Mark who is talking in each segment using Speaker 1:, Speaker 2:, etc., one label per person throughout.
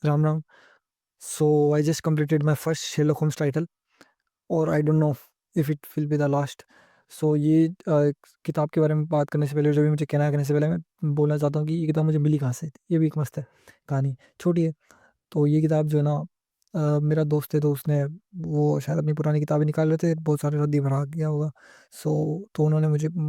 Speaker 1: Ram Ram. So I just completed my first Sherlock Holmes title, और I don't know if it will be the last. So ये किताब के बारे में बात करने से पहले, जो भी मुझे कहना है कहने से पहले, मैं बोलना चाहता हूँ कि ये किताब मुझे मिली कहाँ से। ये भी एक मस्त है कहानी, छोटी है। तो ये किताब जो है ना, मेरा दोस्त है तो उसने वो शायद अपनी पुरानी किताबें निकाल रहे थे, बहुत सारे रद्दी भरा गया होगा। तो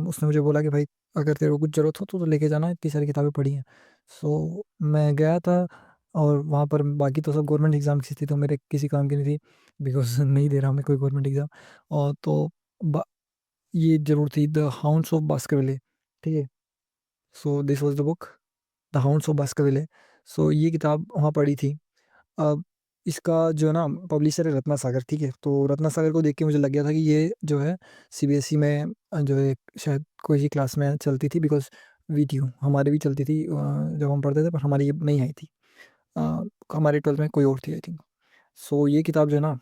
Speaker 1: उसने मुझे बोला कि भाई, अगर तेरे को कुछ जरूरत हो तो लेके जाना, इतनी सारी किताबें पढ़ी हैं। सो मैं गया था, और वहाँ पर बाकी तो सब गवर्नमेंट एग्जाम की थी, तो मेरे किसी काम की नहीं थी, बिकॉज नहीं दे रहा मैं कोई गवर्नमेंट एग्जाम। और तो बा- ये जरूर थी, द हाउंड्स ऑफ बास्करविले। ठीक है। So this was the book, the hounds of Baskerville. So ये किताब वहाँ पढ़ी थी। अब इसका जो है ना, पब्लिशर है रत्ना सागर। ठीक है। तो रत्ना सागर को देख के मुझे लग गया था कि ये जो है सीबीएसई में जो है शायद कोई सी क्लास में चलती थी, बिकॉज वीटीयू हमारे भी चलती थी जब हम पढ़ते थे, पर हमारी ये नहीं आई थी। हमारे 12th में कोई और थी आई थिंक। सो ये किताब जो है ना,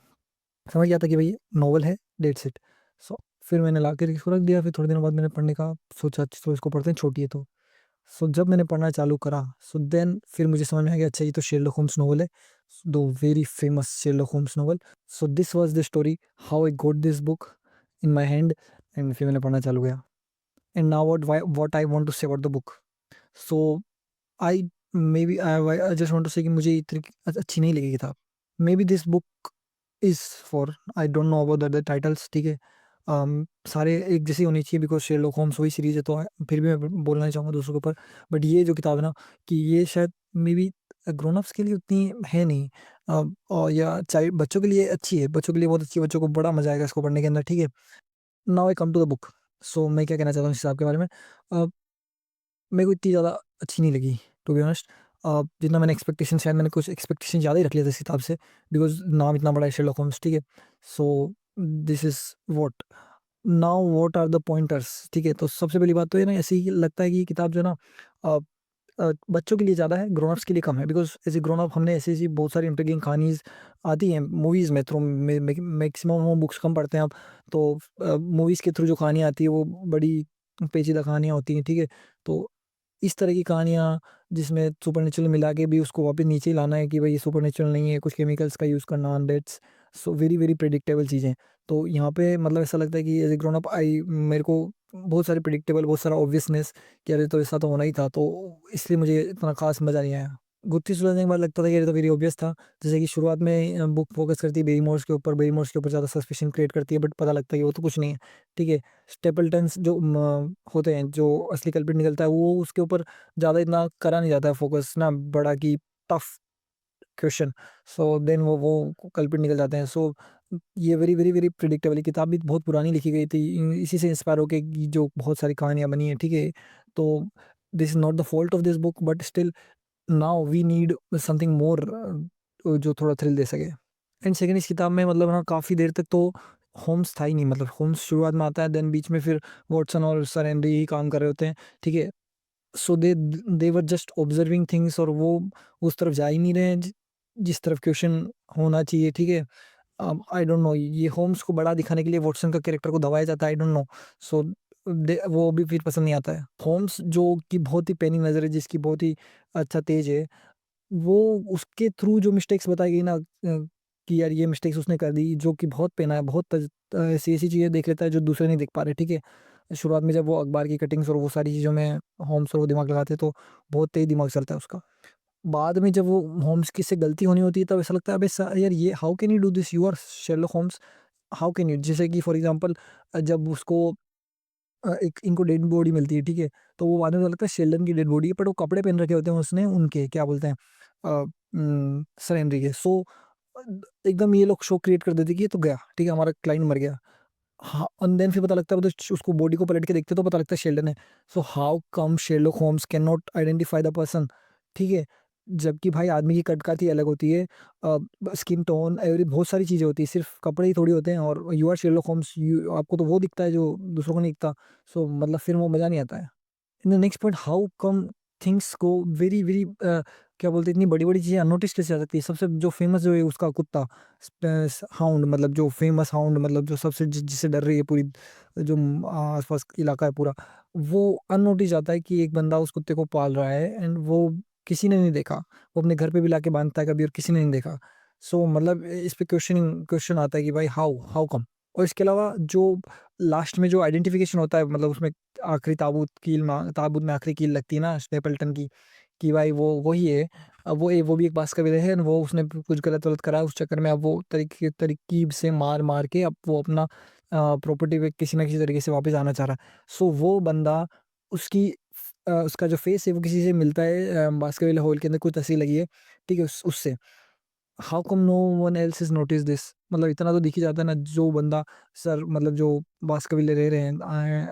Speaker 1: समझ गया था कि भाई नॉवल है, डेट सेट। सो फिर मैंने ला कर इसको रख दिया। फिर थोड़े दिनों बाद मैंने पढ़ने का सोचा, तो इसको पढ़ते हैं, छोटी है तो। सो जब मैंने पढ़ना चालू करा, सो देन फिर मुझे समझ में आ गया, अच्छा ये तो शेरलॉक होम्स नॉवल है, दो very famous Sherlock Holmes novel. So this was the story, how I got this book in my hand. And फिर मैंने पढ़ना चालू किया। And now what I want to say about the book. So I maybe I just want to say कि मुझे इतनी अच्छी नहीं लगी किताब। Maybe this book is for, I don't know about the titles. ठीक है। सारे एक जैसी होनी चाहिए, बिकॉज शेरलॉक होम्स वही सीरीज है, तो फिर भी मैं बोलना नहीं चाहूँगा दूसरों के ऊपर। बट ये जो किताब है ना, कि ये शायद मे बी ग्रोन अप्स के लिए उतनी है नहीं, और या चाइल्ड बच्चों के लिए अच्छी है, बच्चों के लिए बहुत अच्छी है, बच्चों को बड़ा मजा आएगा इसको पढ़ने के अंदर। ठीक है। Now I come to the book. So मैं क्या कहना चाहता हूँ इस किताब के बारे में। अ, मेरे को इतनी ज़्यादा अच्छी नहीं लगी, टू बी ऑनेस्ट। जितना मैंने एक्सपेक्टेशन, शायद मैंने कुछ एक्सपेक्टेशन ज़्यादा ही रख लिया था इस किताब से, बिकॉज नाम इतना बड़ा है शेरलॉक होम्स। ठीक है। So this is what, now what are the pointers. ठीक है। तो सबसे पहली बात तो ये ना, ऐसे ही लगता है कि ये किताब जो है ना, बच्चों के लिए ज़्यादा है, ग्रोन अप्स के लिए कम है। Because as a grown up हमने ऐसी ऐसी बहुत सारी इंट्रिगिंग कहानीज आती हैं मूवीज़ में थ्रू, मैक्सिमम हम बुक्स कम पढ़ते हैं अब। तो मूवीज़ के थ्रू जो कहानियाँ आती है वो बड़ी पेचीदा कहानियाँ होती हैं। ठीक है। तो इस तरह की कहानियाँ, जिसमें सुपरनेचुरल मिला के भी उसको वापस नीचे ही लाना है कि भाई ये सुपरनेचुरल नहीं है, कुछ केमिकल्स का यूज़ करना, that's so very very predictable चीज़ें। तो यहाँ पे मतलब ऐसा लगता है कि as a grown up I, मेरे को बहुत सारे प्रिडिक्टेबल, बहुत सारा ऑब्वियसनेस कि अरे तो ऐसा तो होना ही था, तो इसलिए मुझे इतना खास मज़ा नहीं आया। गुत्थी सुलझने के बाद लगता था कि ये तो वेरी ऑब्वियस था। जैसे कि शुरुआत में बुक फोकस करती है बेरीमोर्स के ऊपर, बेरीमोर्स के ऊपर ज़्यादा सस्पिशन क्रिएट करती है, बट पता लगता है कि वो तो कुछ नहीं है। ठीक है। स्टेपल्टन्स जो होते हैं, जो असली कल्प्रिट निकलता है, वो उसके ऊपर ज़्यादा इतना करा नहीं जाता है फोकस ना, बड़ा कि टफ क्वेश्चन। सो देन वो कल्प्रिट निकल जाते हैं। सो ये वेरी वेरी वेरी प्रिडिक्टेबल। किताब भी बहुत पुरानी लिखी गई थी, इसी से इंस्पायर होके कि जो बहुत सारी कहानियां बनी है। ठीक है। तो this is not the fault of this book, but still now we need something more, जो थोड़ा थ्रिल दे सके। एंड सेकंड, इस किताब में मतलब ना काफ़ी देर तक तो होम्स था ही नहीं। मतलब होम्स शुरुआत में आता है, देन बीच में फिर वॉटसन और सर हेनरी ही काम कर रहे होते हैं। ठीक है। सो दे वर जस्ट ऑब्जर्विंग थिंग्स, और वो उस तरफ जा ही नहीं रहे हैं जिस तरफ क्वेश्चन होना चाहिए। ठीक है। आई डोंट नो, ये होम्स को बड़ा दिखाने के लिए वॉटसन का कैरेक्टर को दबाया जाता है, आई डोंट नो। सो वो भी फिर पसंद नहीं आता है। होम्स जो कि बहुत ही पैनी नजर है, जिसकी बहुत ही अच्छा तेज है, वो उसके थ्रू जो मिस्टेक्स बताई गई ना, कि यार ये मिस्टेक्स उसने कर दी, जो कि बहुत पेना है, बहुत ऐसी ऐसी चीजें देख लेता है जो दूसरे नहीं देख पा रहे। ठीक है। शुरुआत में जब वो अखबार की कटिंग्स और वो सारी चीज़ों में होम्स और वो दिमाग लगाते हैं, तो बहुत तेज दिमाग चलता है उसका। बाद में जब वो होम्स की से गलती होनी होती है, तब ऐसा लगता है, अबे यार ये how can you do this, you are Sherlock Holmes, how can you. जैसे कि फॉर एग्जांपल, जब उसको एक इनको डेड बॉडी मिलती है। ठीक है। तो वो बाद में तो लगता है शेल्डन की डेड बॉडी है, बट वो कपड़े पहन रखे होते हैं उसने, उनके क्या बोलते हैं, सर हेनरी के। सो एकदम ये लोग शो क्रिएट कर देते कि ये तो गया, ठीक है, हमारा क्लाइंट मर गया। हाँ, एंड देन फिर पता लगता है, तो उसको बॉडी को पलट के देखते तो पता लगता है शेल्डन है। So how come Sherlock Holmes can not identify the person. ठीक है। जबकि भाई आदमी की कट काती अलग होती है, स्किन टोन, एवरी बहुत सारी चीजें होती है, सिर्फ कपड़े ही थोड़ी होते हैं। और you are Sherlock Holmes, you आपको तो वो दिखता है जो दूसरों को नहीं दिखता। सो मतलब फिर वो मजा नहीं आता है। In the next point, how come things को वेरी वेरी क्या बोलते हैं, इतनी बड़ी बड़ी चीजें अनोटिस कैसे आ सकती है। सबसे जो फेमस जो है उसका कुत्ता, हाउंड, मतलब जो फेमस हाउंड, मतलब जो सबसे जिससे डर रही है पूरी, जो आसपास इलाका है पूरा, वो अननोटिस जाता है कि एक बंदा उस कुत्ते को पाल रहा है। एंड वो किसी ने नहीं देखा। वो अपने घर पे भी लाके बाँधता है कभी और किसी ने नहीं देखा। सो मतलब इस पे क्वेश्चन आता है कि भाई हाउ हाउ कम? और इसके अलावा जो लास्ट में जो आइडेंटिफिकेशन होता है मतलब उसमें आखिरी ताबूत में आखिरी कील लगती है ना स्टेपल्टन की, कि भाई वो वही है। अब वो भी एक बास्कविले है, वो उसने कुछ गलत-वलत करा उस चक्कर में अब वो तरकीब से मार-मार के अब वो अपना प्रॉपर्टी पे किसी न किसी तरीके से वापस आना चाह रहा है। सो वो बंदा उसका जो फेस है वो किसी से मिलता है बास्करविले हॉल के अंदर कोई तस्वीर लगी है, ठीक है? उससे। How come no one else has noticed this? मतलब इतना तो दिख ही जाता है ना जो बंदा सर मतलब जो बास्करविले रह रहे हैं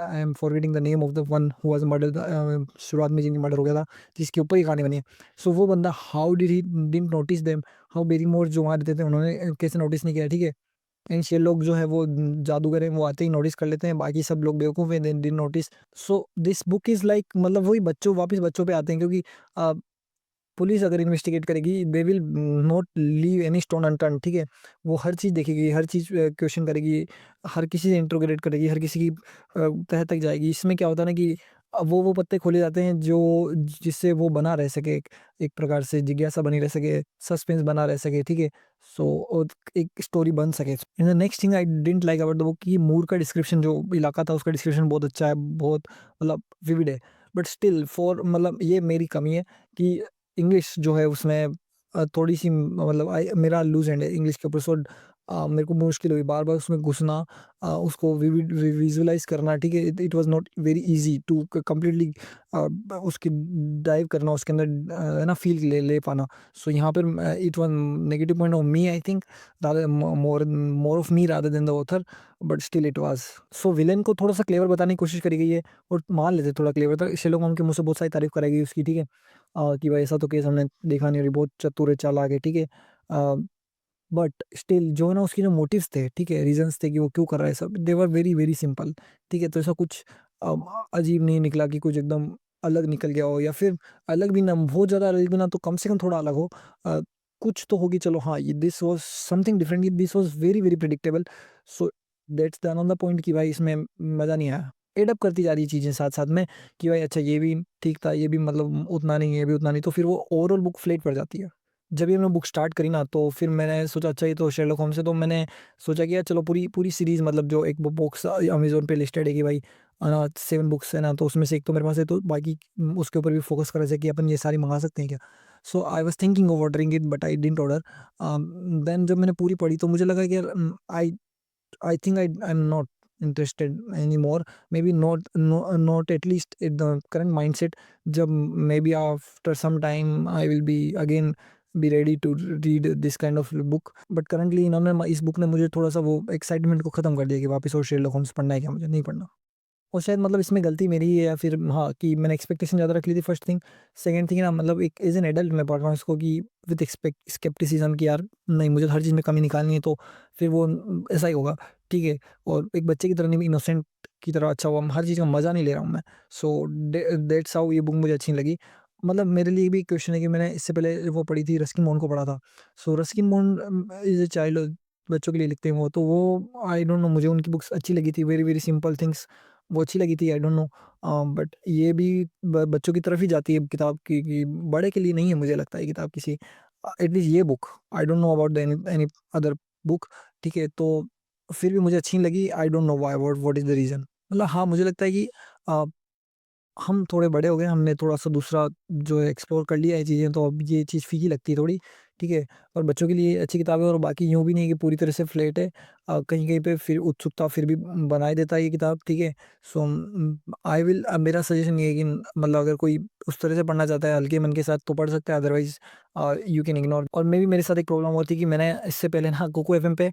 Speaker 1: I am forgetting the name of the one who was murdered शुरुआत में जिनकी मर्डर हो गया था, जिसके ऊपर ये कहानी बनी है। सो वो बंदा how did he didn't notice them? How Barrymore जो वहाँ रहते थे उन्होंने कैसे नोटिस नहीं किया, ठीक है? एंड ये लोग जो है वो जादूगर हैं, वो आते ही नोटिस कर लेते हैं, बाकी सब लोग बेवकूफ़ हैं, दे didn't notice. So this book is like मतलब वही वापस बच्चों पे आते हैं क्योंकि अ, पुलिस अगर इन्वेस्टिगेट करेगी they will not leave any stone unturned, ठीक है? वो हर चीज़ देखेगी, हर चीज़ क्वेश्चन करेगी, हर किसी से इंटरोगेट करेगी, हर किसी की तह तक जाएगी। इसमें क्या होता है ना कि वो पत्ते खोले जाते हैं जो जिससे वो बना रह सके, एक एक प्रकार से जिज्ञासा बनी रह सके, सस्पेंस बना रह सके, ठीक है? सो और एक स्टोरी बन सके। And the next thing I didn't like about the book कि मूर का डिस्क्रिप्शन जो इलाका था उसका डिस्क्रिप्शन बहुत अच्छा है, बहुत मतलब विविड है। बट स्टिल फॉर मतलब ये मेरी कमी है कि इंग्लिश जो है उसमें थोड़ी-सी मतलब मेरा लूज़ एंड है इंग्लिश के ऊपर। सो मेरे को मुश्किल हुई बार-बार उसमें घुसना, उसको विज़ुअलाइज़ करना, ठीक है? It was not very easy to completely उसकी डाइव करना उसके अंदर, है ना? फ़ील ले ले पाना। सो यहाँ पर it was negative point of me I think rather more of me rather than the author, but still it was. So villain को थोड़ा-सा क्लेवर बताने की कोशिश करी गई है और मान लेते थोड़ा क्लेवर था। शेरलॉक होम्स के मुँह से बहुत सारी तारीफ़ कराई गई उसकी, ठीक है? कि भाई ऐसा तो केस हमने देखा नहीं और ये बहुत चतुर है, चालाक है, ठीक है? अ, बट स्टिल जो है ना उसके जो मोटिव्स थे, ठीक है? रीज़न्स थे कि वो क्यों कर रहा है सब, दे वर वेरी, वेरी सिंपल, ठीक है? तो ऐसा कुछ अजीब नहीं निकला कि कुछ एकदम अलग निकल गया हो या फिर अलग भी ना, बहुत ज़्यादा अलग भी ना, तो कम से कम थोड़ा अलग हो। अ, कुछ तो होगी चलो हाँ, ये this was something different, this was very, very predictable. So that's the another point कि भाई इसमें मज़ा नहीं आया। एड अप करती जा रही है चीज़ें साथ-साथ में कि भाई अच्छा ये भी ठीक था, ये भी मतलब उतना नहीं, ये भी उतना नहीं, तो फिर वो ओवरऑल बुक फ्लैट पड़ जाती है। जब ये मैंने बुक स्टार्ट करी ना तो फिर मैंने सोचा अच्छा ये तो शेरलॉक होम्स है, तो मैंने सोचा कि यार चलो पूरी पूरी सीरीज़ मतलब जो एक बुक्स अमेज़न पे लिस्टेड है कि भाई 7 बुक्स है ना, तो उसमें से एक तो मेरे पास है, तो बाकी उसके ऊपर भी फ़ोकस करा जाए कि अपन ये सारी मँगा सकते हैं क्या? So I was thinking of ordering it but I didn't order. Then जब मैंने पूरी पढ़ी तो मुझे लगा कि यार I think I'm not interested anymore. Maybe not at least in the current mindset. जब maybe after some time I will be again be ready to read this kind of book. But currently इन्होंने इस book ने मुझे थोड़ा-सा वो excitement को ख़त्म कर दिया कि वापस और शेरलॉक होम्स पढ़ना है क्या मुझे? नहीं पढ़ना। और शायद मतलब इसमें गलती मेरी ही है या फिर हाँ, कि मैंने एक्सपेक्टेशन ज़्यादा रख ली थी फर्स्ट थिंग। सेकंड थिंग ना मतलब एक एज़ एन एडल्ट मैं पढ़ रहा हूँ इसको कि विद स्केप्टिसिज़्म कि यार नहीं मुझे तो हर चीज़ में कमी निकालनी है, तो फिर वो ऐसा ही होगा, ठीक है? और एक बच्चे की तरह नहीं, इनोसेंट की तरह अच्छा हुआ, हर चीज़ का मज़ा नहीं ले रहा हूँ मैं। सो दैट्स हाउ ये बुक मुझे अच्छी लगी। मतलब मेरे लिए भी क्वेश्चन है कि मैंने इससे पहले वो पढ़ी थी, रस्किन बॉन्ड को पढ़ा था। So Ruskin Bond is a child, बच्चों के लिए लिखते हैं वो, तो वो आई डोंट नो मुझे उनकी बुक्स अच्छी लगी थी, वेरी, वेरी सिंपल थिंग्स वो अच्छी लगी थी, आई डोंट नो। बट ये भी बच्चों की तरफ ही जाती है किताब कि बड़े के लिए नहीं है मुझे लगता है किताब किसी, एटलीस्ट ये book. I don't know about the any any other book, ठीक है? तो फिर भी मुझे अच्छी नहीं लगी, आई don't know why, what is the reason? मतलब हाँ, मुझे लगता है कि अ हम थोड़े बड़े हो गए, हमने थोड़ा-सा दूसरा जो है एक्सप्लोर कर लिया है चीज़ें, तो अब ये चीज़ फीकी लगती है थोड़ी, ठीक है? और बच्चों के लिए अच्छी किताब है और बाकी यूँ भी नहीं है कि पूरी तरह से फ्लैट है। कहीं-कहीं पे फिर उत्सुकता फिर भी बनाए देता है ये किताब, ठीक है? सो आई विल मेरा सजेशन ये है कि मतलब अगर कोई उस तरह से पढ़ना चाहता है हल्के मन के साथ तो पढ़ सकता है, अदरवाइज़ यू कैन इग्नोर। और मे बी मेरे साथ एक प्रॉब्लम हुआ थी कि मैंने इससे पहले ना कोको एफएम पे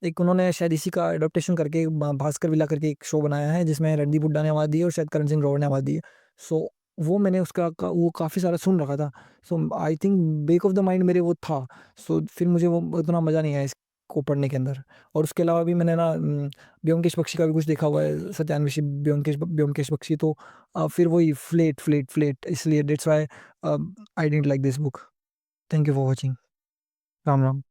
Speaker 1: एक उन्होंने शायद इसी का एडॉप्टेशन करके भास्कर विला करके एक शो बनाया है जिसमें रणदीप हुड्डा ने आवाज़ दी है और शायद करण सिंह ग्रोवर ने आवाज़ दी है। सो वो मैंने उसका वो काफ़ी सारा सुन रखा था। So I think back of the mind मेरे वो था। सो फिर मुझे वो उतना मज़ा नहीं आया इसको पढ़ने के अंदर। और उसके अलावा भी मैंने ना ब्योमकेश बख्शी का भी कुछ देखा हुआ है, सत्यान्वेशी ब्योमकेश बख्शी, तो फिर वही फ्लेट इसलिए that's why I didn't like this book. Thank you for watching. Ram, Ram.